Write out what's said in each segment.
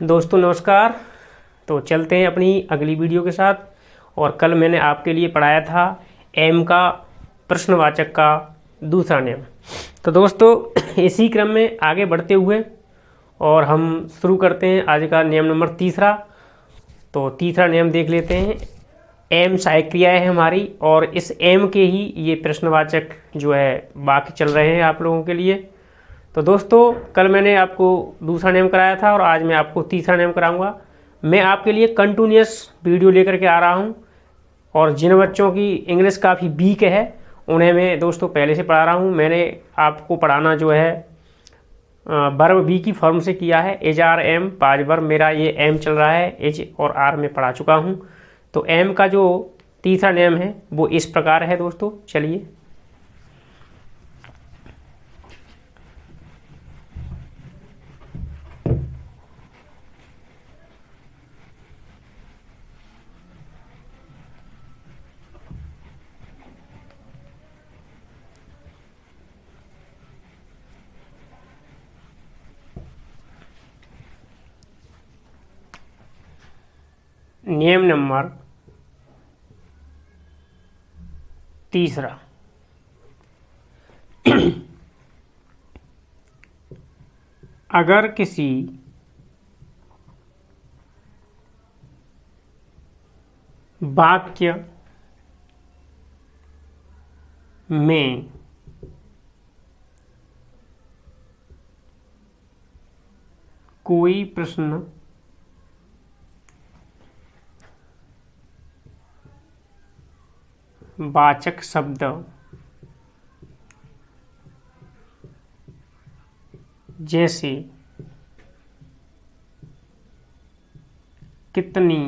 दोस्तों नमस्कार। तो चलते हैं अपनी अगली वीडियो के साथ। और कल मैंने आपके लिए पढ़ाया था एम का प्रश्नवाचक का दूसरा नियम। तो दोस्तों इसी क्रम में आगे बढ़ते हुए और हम शुरू करते हैं आज का नियम नंबर तीसरा। तो तीसरा नियम देख लेते हैं। एम सहायक क्रिया है हमारी और इस एम के ही ये प्रश्नवाचक जो है वाक्य चल रहे हैं आप लोगों के लिए। तो दोस्तों कल मैंने आपको दूसरा नियम कराया था और आज मैं आपको तीसरा नियम कराऊंगा। मैं आपके लिए कंटिन्यूस वीडियो लेकर के आ रहा हूं और जिन बच्चों की इंग्लिश काफ़ी वीक है उन्हें मैं दोस्तों पहले से पढ़ा रहा हूं। मैंने आपको पढ़ाना जो है वर्ब बी की फॉर्म से किया है। एज आर एम पाँच वर्ब मेरा ये एम चल रहा है। एज और आर में पढ़ा चुका हूं। तो एम का जो तीसरा नियम है वो इस प्रकार है दोस्तों। चलिए नियम नंबर तीसरा। अगर किसी वाक्य में कोई प्रश्न वाचक शब्द जैसे कितनी,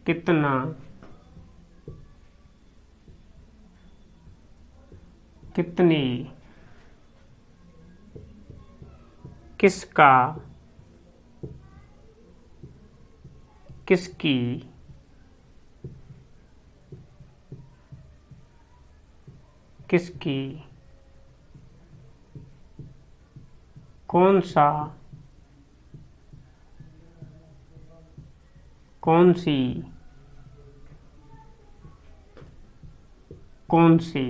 कितना, कितने, किसका, किसकी, किसकी, कौन सा, कौन सी, कौन सी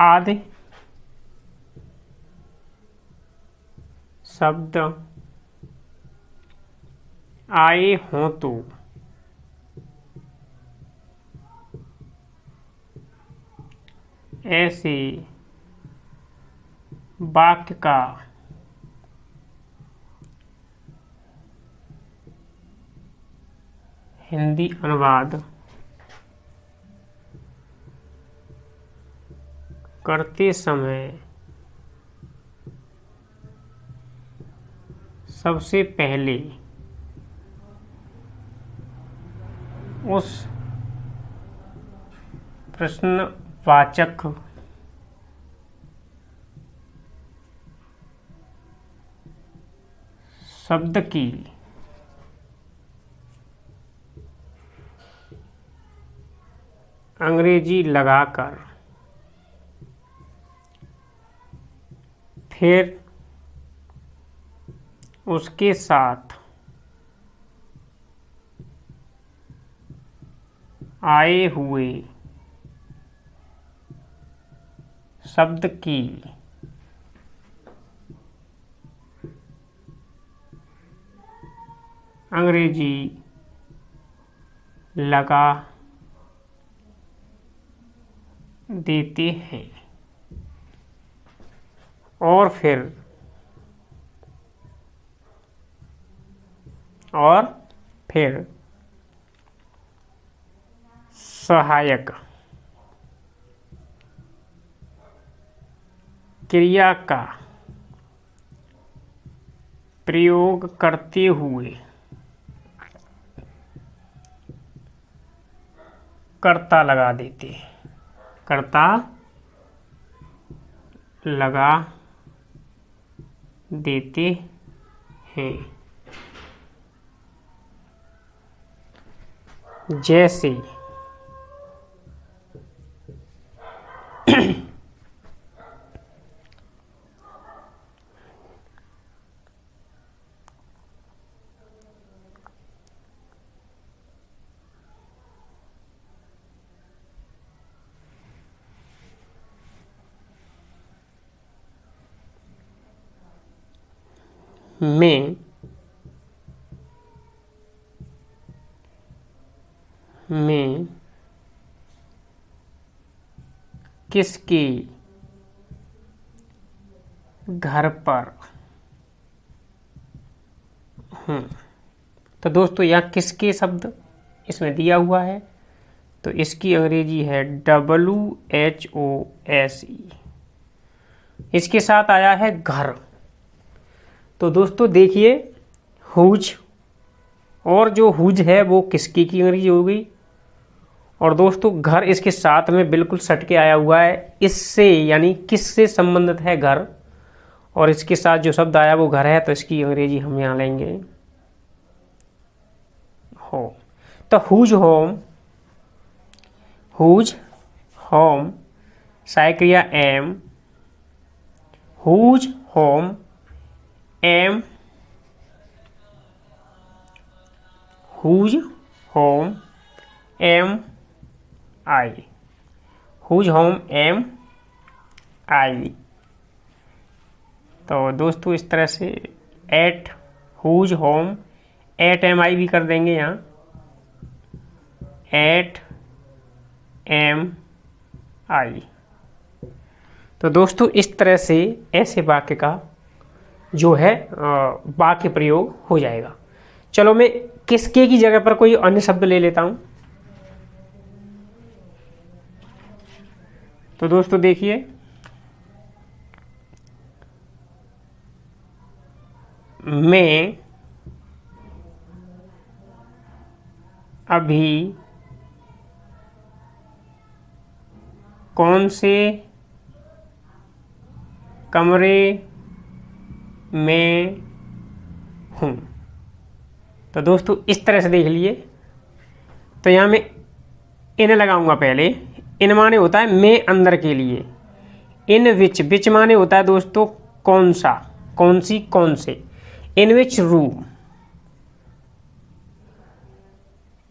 आदि शब्द आए हों तो ऐसे वाक्य का हिंदी अनुवाद करते समय सबसे पहले उस प्रश्नवाचक शब्द की अंग्रेजी लगाकर फिर उसके साथ आए हुए शब्द की अंग्रेजी लगा देते हैं और फिर सहायक क्रिया का प्रयोग करते हुए कर्ता लगा देते हैं। कर्ता लगा देते हैं। जैसे में किसके घर पर हूँ। तो दोस्तों यहाँ किसके शब्द इसमें दिया हुआ है, तो इसकी अंग्रेजी है WHOSE। इसके साथ आया है घर। तो दोस्तों देखिए हुज, और जो हुज है वो किसकी की अंग्रेजी हो गई, और दोस्तों घर इसके साथ में बिल्कुल सट के आया हुआ है। इससे यानी किससे संबंधित है घर, और इसके साथ जो शब्द आया वो घर है, तो इसकी अंग्रेजी हम यहाँ लेंगे होम। तो हुज होम, हुज होम, साइक्रिया am, whose home am, whose home am I, whose home am I. तो दोस्तों इस तरह से at whose home at am I भी कर देंगे यहाँ, एट एम आई। तो दोस्तों इस तरह से ऐसे वाक्य का जो है वाक्य प्रयोग हो जाएगा। चलो मैं किसके की जगह पर कोई अन्य शब्द ले लेता हूं। तो दोस्तों देखिए मैं अभी कौन से कमरे में हूँ। तो दोस्तों इस तरह से देख लिए। तो यहाँ मैं इन लगाऊंगा पहले। इन माने होता है मैं अंदर के लिए। इन विच माने होता है दोस्तों कौन सा, कौन सी, कौन से। In which room,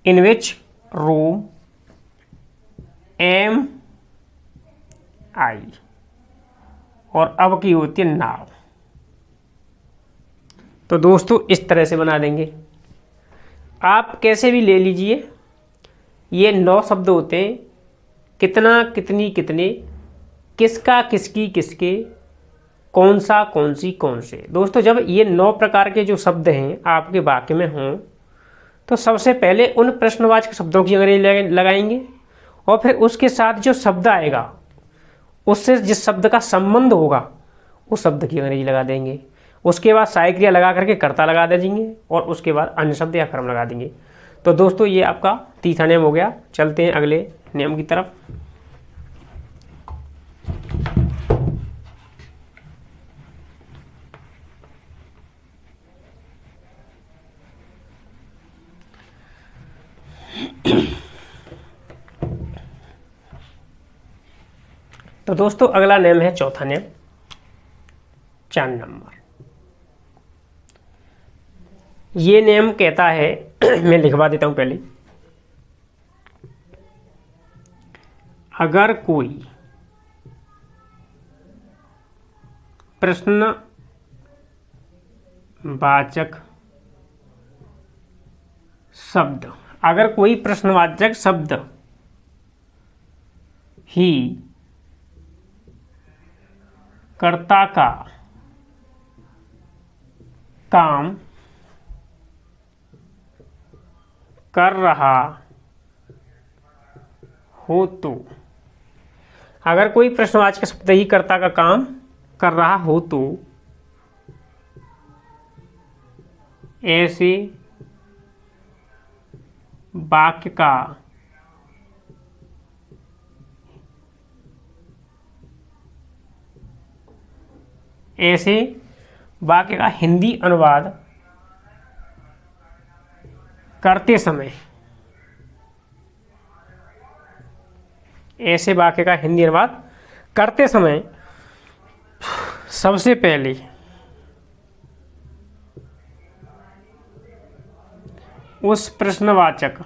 in which room am I, और अब की होती है नाउ। तो दोस्तों इस तरह से बना देंगे। आप कैसे भी ले लीजिए, ये 9 शब्द होते हैं। कितना, कितनी, कितने, किसका, किसकी, किसके, कौन सा, कौन सी, कौन से। दोस्तों जब ये 9 प्रकार के जो शब्द हैं आपके वाक्य में हों, तो सबसे पहले उन प्रश्नवाचक शब्दों की अंग्रेजी लगाएंगे, और फिर उसके साथ जो शब्द आएगा उससे जिस शब्द का संबंध होगा उस शब्द की अंग्रेजी लगा देंगे। उसके बाद सहायक क्रिया लगा करके कर्ता लगा देंगे, और उसके बाद अन्य शब्द या कर्म लगा देंगे। तो दोस्तों ये आपका तीसरा नियम हो गया। चलते हैं अगले नियम की तरफ। तो दोस्तों अगला नियम है चौथा नियम, 4 नंबर। ये नियम कहता है मैं लिखवा देता हूं पहले। अगर कोई प्रश्नवाचक शब्द, अगर कोई प्रश्नवाचक शब्द ही कर्ता का काम कर रहा हो, तो अगर कोई प्रश्नवाचक शब्द ही कर्ता का काम कर रहा हो, तो ऐसे वाक्य का हिंदी अनुवाद करते समय, ऐसे वाक्य का हिंदी अनुवाद करते समय सबसे पहले उस प्रश्नवाचक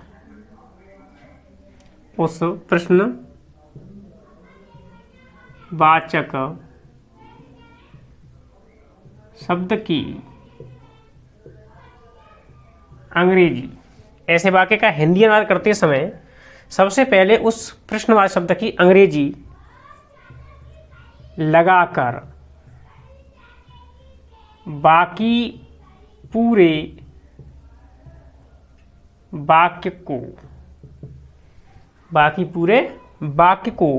शब्द की अंग्रेजी। ऐसे वाक्य का हिंदी अनुवाद करते समय सबसे पहले उस प्रश्नवाचक शब्द की अंग्रेजी लगाकर बाकी पूरे वाक्य को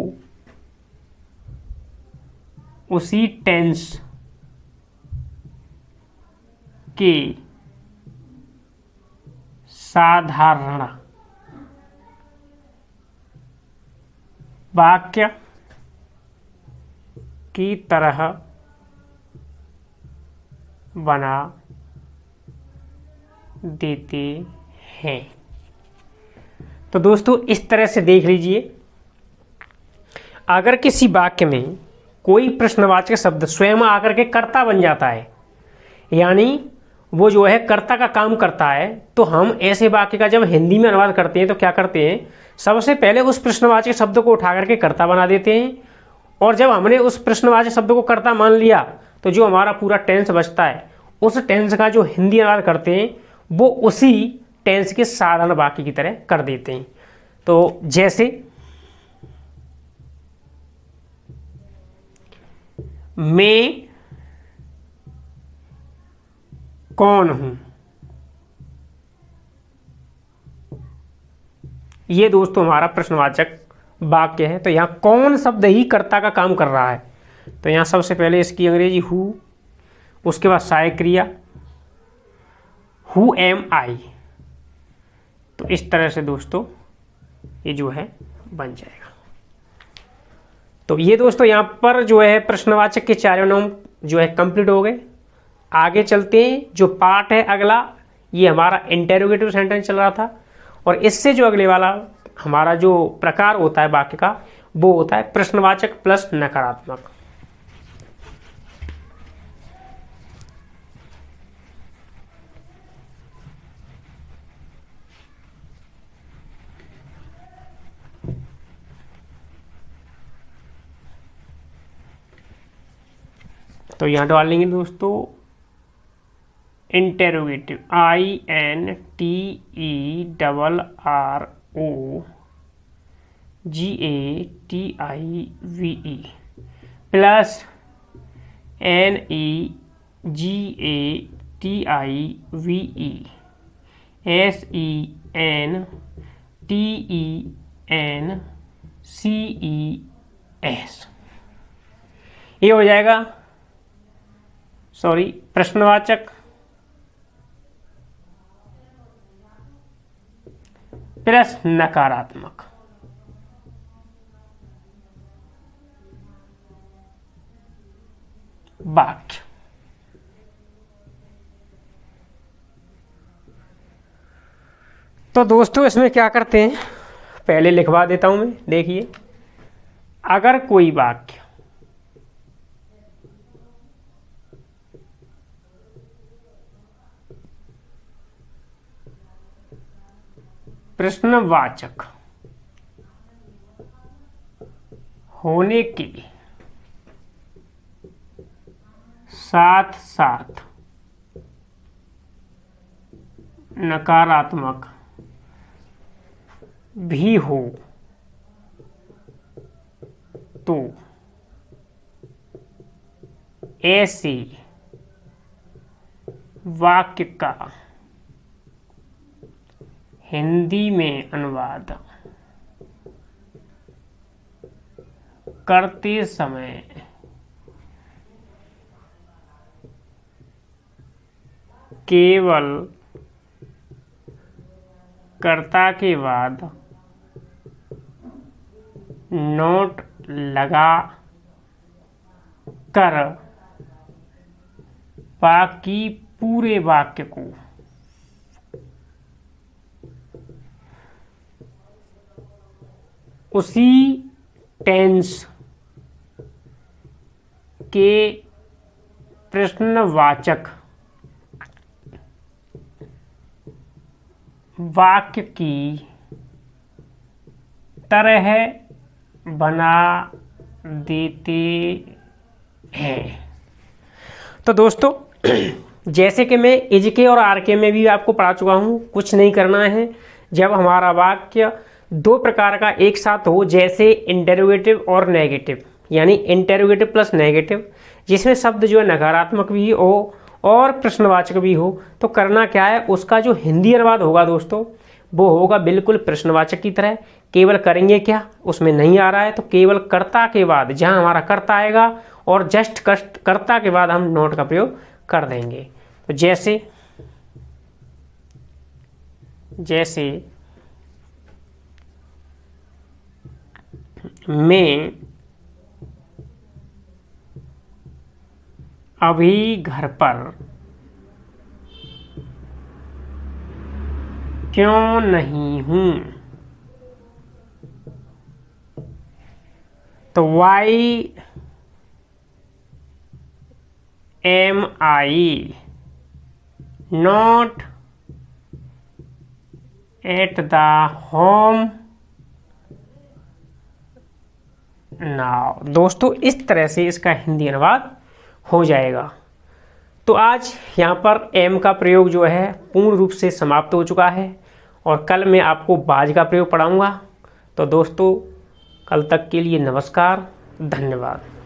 उसी टेंस के साधारण वाक्य की तरह बना देते हैं। तो दोस्तों इस तरह से देख लीजिए, अगर किसी वाक्य में कोई प्रश्नवाचक शब्द स्वयं आकर के कर्ता बन जाता है, यानी वो जो है कर्ता का काम करता है, तो हम ऐसे वाक्य का जब हिंदी में अनुवाद करते हैं तो क्या करते हैं, सबसे पहले उस प्रश्नवाचक शब्द को उठा करके कर्ता बना देते हैं, और जब हमने उस प्रश्नवाचक शब्द को कर्ता मान लिया तो जो हमारा पूरा टेंस बचता है उस टेंस का जो हिंदी अनुवाद करते हैं वो उसी टेंस के साधारण वाक्य की तरह कर देते हैं। तो जैसे मैं कौन हूं, ये दोस्तों हमारा प्रश्नवाचक वाक्य है। तो यहां कौन शब्द ही कर्ता का काम कर रहा है, तो यहां सबसे पहले इसकी अंग्रेजी हु, उसके बाद सहायक क्रिया हु एम आई। तो इस तरह से दोस्तों ये जो है बन जाएगा। तो ये दोस्तों यहाँ पर जो है प्रश्नवाचक के चारों नाम जो है कंप्लीट हो गए। आगे चलते हैं, जो पार्ट है अगला, ये हमारा इंटेरोगेटिव सेंटेंस चल रहा था, और इससे जो अगले वाला हमारा जो प्रकार होता है वाक्य का वो होता है प्रश्नवाचक प्लस नकारात्मक। तो यहां डाल लेंगे दोस्तों इंटेरोगेटिव INTEROGATIVE प्लस SENTENCES। ये हो जाएगा प्रश्नवाचक प्लस नकारात्मक। वाक्य तो दोस्तों इसमें क्या करते हैं, पहले लिखवा देता हूं मैं, देखिए अगर कोई वाक्य प्रश्नवाचक होने के साथ साथ नकारात्मक भी हो तो ऐसे वाक्य का हिंदी में अनुवाद करते समय केवल कर्ता के बाद नोट लगा कर बाकी पूरे वाक्य को उसी टेंस के प्रश्नवाचक वाक्य की तरह बना देते हैं। तो दोस्तों जैसे कि मैं इज के और आर के में भी आपको पढ़ा चुका हूँ, कुछ नहीं करना है। जब हमारा वाक्य दो प्रकार का एक साथ हो, जैसे इंटेरोगेटिव और नेगेटिव, यानी इंटेरोगेटिव प्लस नेगेटिव, जिसमें शब्द जो है नकारात्मक भी हो और प्रश्नवाचक भी हो, तो करना क्या है, उसका जो हिंदी अनुवाद होगा दोस्तों वो होगा बिल्कुल प्रश्नवाचक की तरह। केवल करेंगे क्या, उसमें नहीं आ रहा है तो केवल कर्ता के बाद, जहां हमारा कर्ता आएगा और जस्ट कर्ता के बाद हम नोट का प्रयोग कर देंगे। तो जैसे मैं अभी घर पर क्यों नहीं हूं, तो why am I not at the home now. दोस्तों इस तरह से इसका हिंदी अनुवाद हो जाएगा। तो आज यहाँ पर एम का प्रयोग जो है पूर्ण रूप से समाप्त हो चुका है और कल मैं आपको बाज का प्रयोग पढ़ाऊँगा। तो दोस्तों कल तक के लिए नमस्कार, धन्यवाद।